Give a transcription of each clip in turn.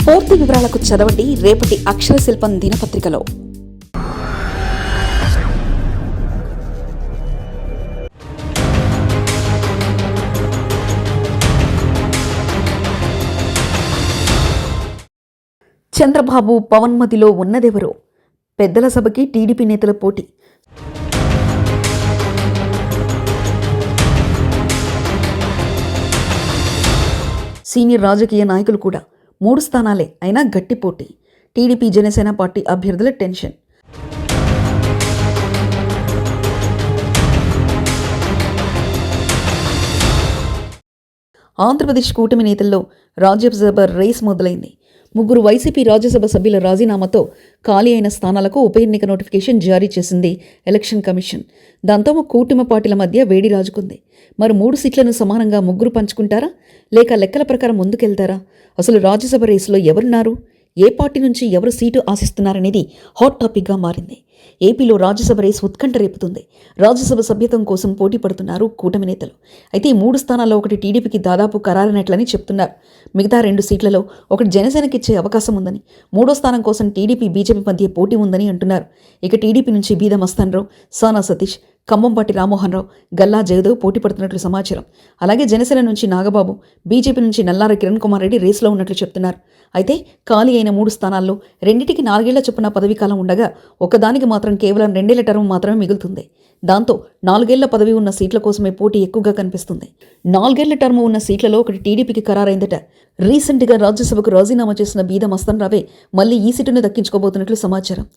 పూర్తి వివరాలకు చదవండి రేపటి అక్షర శిల్పం దినపత్రికలో. చంద్రబాబు పవన్ మదిలో ఉన్నదెవరో, పెద్దల సభకి టీడీపీ నేతల పోటీ. సీనియర్ రాజకీయ నాయకులు కూడా 3 స్థానాలే అయినా గట్టి పోటీ. టీడీపీ జనసేన పార్టీ అభ్యర్థుల టెన్షన్. ఆంధ్రప్రదేశ్ కూటమి నేతల్లో రాజ్యసభ రేస్ మొదలైంది. 3 వైసీపీ రాజ్యసభ సభ్యుల రాజీనామాతో ఖాళీ అయిన స్థానాలకు ఉప ఎన్నిక నోటిఫికేషన్ జారీ చేసింది ఎలక్షన్ కమిషన్. దాంతో కూటమి పార్టీల మధ్య వేడి రాజుకుంది. మరి 3 సీట్లను సమానంగా 3 పంచుకుంటారా, లేక లెక్కల ప్రకారం ముందుకెళ్తారా? అసలు రాజ్యసభ రేసులో ఎవరున్నారు, ఏ పార్టీ నుంచి ఎవరు సీటు ఆశిస్తున్నారనేది హాట్ టాపిక్గా మారింది. ఏపీలో రాజ్యసభ రేసు ఉత్కంఠ రేపుతుంది. రాజ్యసభ సభ్యత్వం కోసం పోటీ పడుతున్నారు కూటమి నేతలు. అయితే ఈ 3 స్థానాల్లో ఒకటి టీడీపీకి దాదాపు ఖరారైనట్లని చెప్తున్నారు. మిగతా 2 సీట్లలో ఒకటి జనసేనకి ఇచ్చే అవకాశం ఉందని, 3వ స్థానం కోసం టీడీపీ బీజేపీ మధ్య పోటీ ఉందని అంటున్నారు. ఇక టీడీపీ నుంచి బీద మస్తాన్రావు, సానా సతీష్, ఖమ్మంపాటి రామ్మోహన్ రావు, గల్లా జయదేవ్ పోటీ పడుతున్నట్లు సమాచారం. అలాగే జనసేన నుంచి నాగబాబు, బీజేపీ నుంచి నల్లార కిరణ్ కుమార్ రెడ్డి రేసులో ఉన్నట్లు చెప్తున్నారు. అయితే ఖాళీ అయిన 3 స్థానాల్లో 2టికి 4 ఏళ్ల చొప్పున పదవీ కాలం ఉండగా ఒకదానికి మాత్రం కేవలం 2 ఏళ్ల టర్మ్ మాత్రమే మిగులుతుంది. దాంతో 4 ఏళ్ల పదవి ఉన్న సీట్ల కోసమే పోటీ ఎక్కువగా కనిపిస్తుంది. 4 ఏళ్ల టర్మ్ ఉన్న సీట్లలో ఒకటి టీడీపీకి ఖరారైందట. రీసెంట్గా రాజ్యసభకు రాజీనామా చేసిన బీద మస్తాన్ రావే మళ్లీ ఈ సీటును దక్కించుకోబోతున్నట్లు సమాచారం.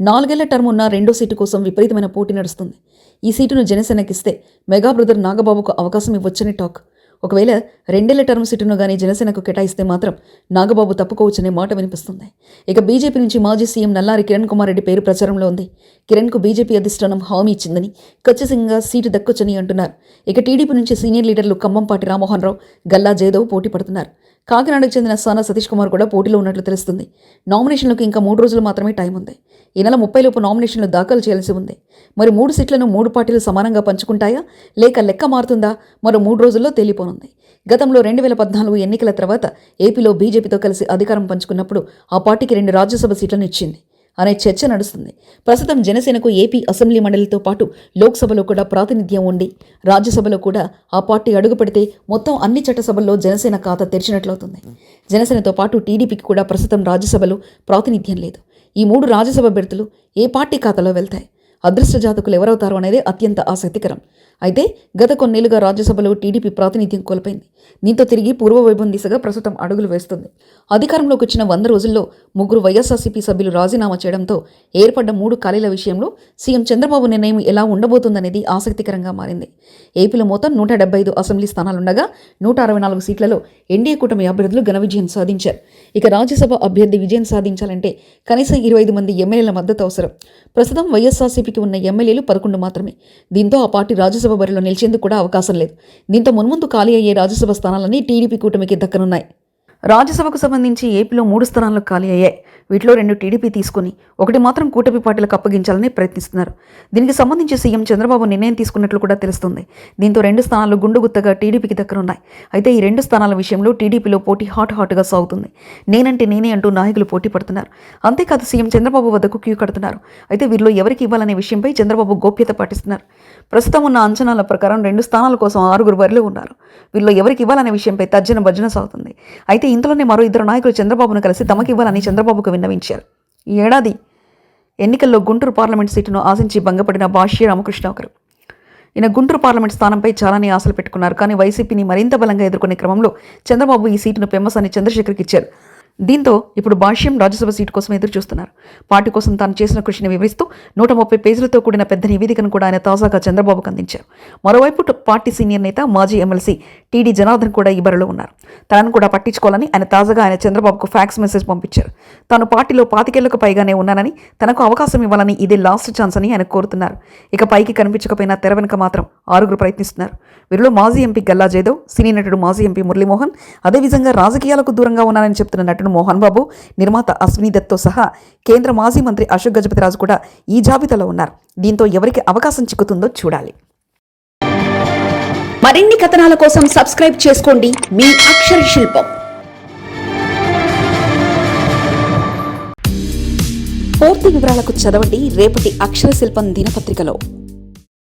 4 ఏళ్ల టర్మ్ ఉన్న 2వ సీటు కోసం విపరీతమైన పోటీ నడుస్తుంది. ఈ సీటును జనసేనకిస్తే మెగా బ్రదర్ నాగబాబుకు అవకాశం ఇవ్వొచ్చని టాక్. ఒకవేళ 2 ఏళ్ల టర్మ్ సీటును గానీ జనసేనకు కేటాయిస్తే మాత్రం నాగబాబు తప్పుకోవచ్చనే మాట వినిపిస్తుంది. ఇక బీజేపీ నుంచి మాజీ సీఎం నల్లారి కిరణ్ కుమార్ రెడ్డి పేరు ప్రచారంలో ఉంది. కిరణ్కు బీజేపీ అధిష్టానం హామీ ఇచ్చిందని, ఖచ్చితంగా సీటు దక్కొచ్చని అంటున్నారు. ఇక టీడీపీ నుంచి సీనియర్ లీడర్లు ఖమ్మంపాటి రామ్మోహన్ రావు, గల్లా జయదేవ్ పోటీ పడుతున్నారు. కాకినాడకు చెందిన సానా సతీష్ కుమార్ కూడా పోటీలో ఉన్నట్లు తెలుస్తుంది. నామినేషన్లకు ఇంకా 3 రోజులు మాత్రమే టైం ఉంది. ఈ నెల 30 లోపు నామినేషన్లు దాఖలు చేయాల్సి ఉంది. మరి 3 సీట్లను 3 పార్టీలు సమానంగా పంచుకుంటాయా, లేక లెక్క మారుతుందా, మరో 3 రోజుల్లో తేలిపోనుంది. గతంలో 2014 ఎన్నికల తర్వాత ఏపీలో బీజేపీతో కలిసి అధికారం పంచుకున్నప్పుడు ఆ పార్టీకి 2 రాజ్యసభ సీట్లను ఇచ్చింది అనే చర్చ నడుస్తుంది. ప్రస్తుతం జనసేనకు ఏపీ అసెంబ్లీ మండలితో పాటు లోక్సభలో కూడా ప్రాతినిధ్యం ఉండి, రాజ్యసభలో కూడా ఆ పార్టీ అడుగుపెడితే మొత్తం అన్ని చట్టసభల్లో జనసేన ఖాతా తెరిచినట్లవుతుంది. జనసేనతో పాటు టీడీపీకి కూడా ప్రస్తుతం రాజ్యసభలో ప్రాతినిధ్యం లేదు. ఈ 3 రాజ్యసభ బెర్తులు ఏ పార్టీ ఖాతాలో వెళ్తాయి, అదృష్ట జాతకులు ఎవరవుతారు అనేది అత్యంత ఆసక్తికరం. అయితే గత కొన్నేళ్లుగా రాజ్యసభలో టీడీపీ ప్రాతినిధ్యం కోల్పోయింది. దీంతో తిరిగి పూర్వవైభవం దిశగా ప్రస్తుతం అడుగులు వేస్తుంది. అధికారంలోకి వచ్చిన 100 రోజుల్లో 3 వైఎస్ఆర్సీపీ సభ్యులు రాజీనామా చేయడంతో ఏర్పడ్డ 3 ఖాళీల విషయంలో సీఎం చంద్రబాబు నిర్ణయం ఎలా ఉండబోతుందనేది ఆసక్తికరంగా మారింది. ఏపీలో మొత్తం 175 అసెంబ్లీ స్థానాలుండగా 164 సీట్లలో ఎన్డీఏ కూటమి అభ్యర్థులు ఘన విజయం సాధించారు. ఇక రాజ్యసభ అభ్యర్థి విజయం సాధించాలంటే కనీసం 25 మంది ఎమ్మెల్యేల మద్దతు అవసరం. ప్రస్తుతం వైఎస్ఆర్సీపీకి ఉన్న ఎమ్మెల్యేలు 11 మాత్రమే. దీంతో ఆ పార్టీ రాజ్యసభ బరిలో నిలిచేందుకు కూడా అవకాశం లేదు. దీంతో మున్ముందు ఖాళీ అయ్యే రాజ్యసభ స్థానాలన్నీ టీడీపీ కూటమికి దక్కనున్నాయి. రాజ్యసభకు సంబంధించి ఏపీలో 3 స్థానాలు ఖాళీ అయ్యాయి. వీటిలో 2 టీడీపీ తీసుకుని ఒకటి మాత్రం కూటమి పార్టీలకు అప్పగించాలని ప్రయత్నిస్తున్నారు. దీనికి సంబంధించి సీఎం చంద్రబాబు నిర్ణయం తీసుకున్నట్లు కూడా తెలుస్తుంది. దీంతో 2 స్థానాలు గుండుగుత్తగా టీడీపీకి దక్కనున్నాయి. అయితే ఈ 2 స్థానాల విషయంలో టీడీపీలో పోటీ హాట్గా సాగుతుంది. నేనంటే నేనే అంటూ నాయకులు పోటీ పడుతున్నారు. అంతేకాదు సీఎం చంద్రబాబు వద్దకు క్యూ కడుతున్నారు. అయితే వీరిలో ఎవరికి ఇవ్వాలనే విషయంపై చంద్రబాబు గోప్యత పాటిస్తున్నారు. ప్రస్తుతం ఉన్న అంచనాల ప్రకారం 2 స్థానాల కోసం 6 బరిలో ఉన్నారు. వీరిలో ఎవరికి ఇవ్వాలనే విషయంపై తర్జన భర్జన సాగుతుంది. అయితే ఇంతలోనే మరో 2 నాయకులు చంద్రబాబును కలిసి తమకివ్వాలని చంద్రబాబుకు విన్నవించారు. ఈ ఏడాది ఎన్నికల్లో గుంటూరు పార్లమెంట్ సీటును ఆశించి భంగపడిన భాష్య రామకృష్ణ ఒకరు. ఈయన గుంటూరు పార్లమెంట్ స్థానంపై చాలానే ఆశలు పెట్టుకున్నారు. కానీ వైసీపీని మరింత బలంగా ఎదుర్కొనే క్రమంలో చంద్రబాబు ఈ సీటును పెమ్మసాని చంద్రశేఖర్కి ఇచ్చారు. దీంతో ఇప్పుడు భాష్యం రాజ్యసభ సీటు కోసం ఎదురు చూస్తున్నారు. పార్టీ కోసం తాను చేసిన కృషిని వివరిస్తూ 130 పేజీలతో కూడిన పెద్ద నివేదికను కూడా ఆయన తాజాగా చంద్రబాబుకు అందించారు. మరోవైపు పార్టీ సీనియర్ నేత మాజీ ఎమ్మెల్సీ టీడీ జనార్దన్ కూడా ఈ బరిలో ఉన్నారు. తనను కూడా పట్టించుకోవాలని ఆయన తాజాగా ఆయన చంద్రబాబుకు ఫ్యాక్స్ మెసేజ్ పంపించారు. తాను పార్టీలో 25 ఏళ్లకు పైగానే ఉన్నానని, తనకు అవకాశం ఇవ్వాలని ఇదే లాస్ట్ ఛాన్స్ అని ఆయన కోరుతున్నారు. ఇక పైకి కనిపించకపోయినా తెర వెనుక మాత్రం 6 ప్రయత్నిస్తున్నారు. వీరిలో మాజీ ఎంపీ గల్లా జయదేవ్, సినీ నటుడు మాజీ ఎంపీ మురళీమోహన్, అదేవిధంగా రాజకీయాలకు దూరంగా ఉన్నానని చెప్తున్న నటుడు మోహన్ బాబు, నిర్మాత అశ్విని దత్తో సహా కేంద్ర మాజీ మంత్రి అశోక్ గజపతిరాజు కూడా ఈ జాబితాలో ఉన్నారు. దీంతో ఎవరికి అవకాశం చిక్కుతుందో చూడాలి. మరిన్ని కథనాల కోసం సబ్స్క్రైబ్ చేసుకోండి మీ అక్షర శిల్పం. పూర్తి వివరాలకు చదవండి రేపటి అక్షర శిల్పం దినపత్రికలో.